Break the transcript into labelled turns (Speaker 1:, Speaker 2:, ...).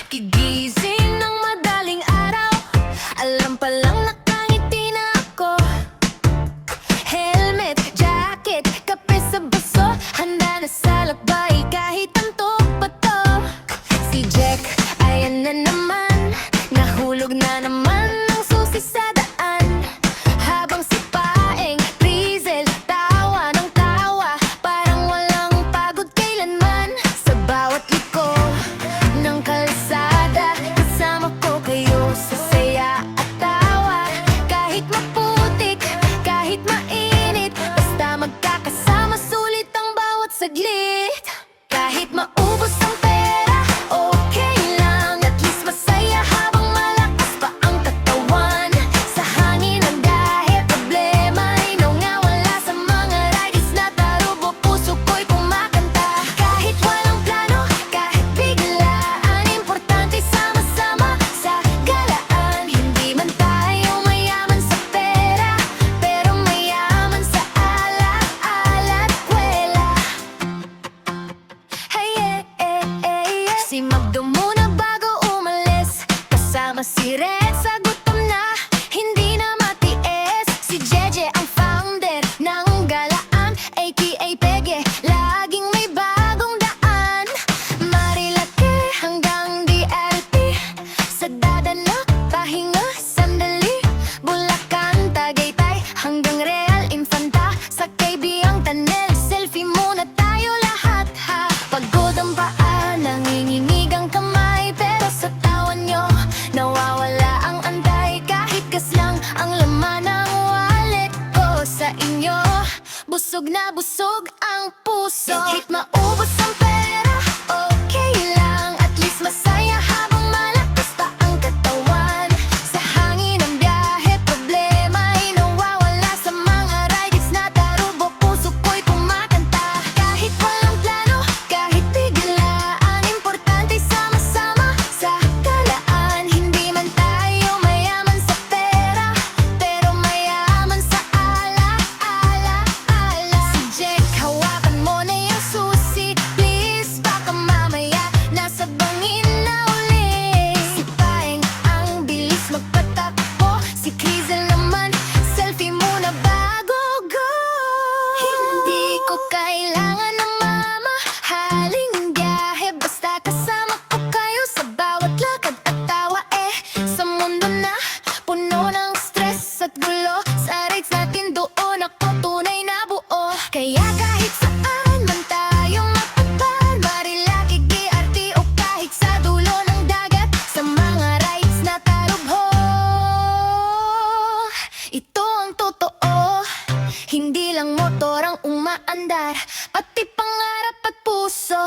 Speaker 1: Gigising ng madaling araw, alam pa lang nakangiti na ako. Helmet, jacket, kape sa baso, handa na sa lakbay kahit antok pa to. Si Jack, ayan na naman, nahulog na naman ang susi sa daan. Habang si Paeng, Rizel, tawa ng tawa, parang walang pagod kailanman. Sa bawat liko ng kalsada, kasama ko kayo sa saya at tawa. Kahit maputik, kahit mainit, basta magkakasama, sulit ang bawat saglit. Kahit maubos ang pera, okay lang, at least masaya habang malakas pa ang katawan. Sa hangin ang dahil, problema ay nawawala. Sa mga rides na tarubo, puso ko'y kumakanta. Kahit walang plano, kahit biglaan, importante sama-sama sa galaan. Hindi man tayo mayaman sa pera, pero mayaman sa ala-ala at kwela. Si Magdo muna bago umalis, kasama si Red sa gutom na hindi na matiis. Si Jeje ang founder ng galaan, aka Pege, laging may bagong daan. Marilaki hanggang DLP, sa dadala, pahinga, sandali. Bulacan, Tagaytay, hanggang Real Infanta, sa KB ang Tanel, selfie muna tayo lahat ha. Pagod ang paa, nanginginig ang kamay, pero sa tawa nyo, nawawala ang anday. Kahit gas lang ang laman ng wallet ko sa inyo, busog na busog ang puso. Kahit maubos ang pera, okay lang, at least masaya habang malakas pa ang katawan. Sa hangin ang biyahe, problema ay nawawala. Sa mga rides na tarubo, puso ko'y kumakanta. Kahit walang plano, kahit biglaan, importante sama-sama sa galaan. Hindi man tayo mayaman sa pera, pero mayaman sa ala-ala-ala. Si Jack, hawakan mo na yung susi, please, baka mamaya nasa bangin na uli. Si Paeng, ang bilis magpatakbo, si Krizel naman, selfie muna bago go. Hindi ko kailangan ng mamahaling biyahe, basta kasama ko kayo sa bawat lakad at tawa. Sa mundo na puno ng stress at gulo, sa rides natin doon ako tunay na buo. Kaya kahit saan man tayo mapuntahan, Marilaki, GRT o kahit sa dulo ng dagat, sa mga rides na tarubho, ito ang totoo. Hindi lang motor ang umaandar, pati pangarap at puso.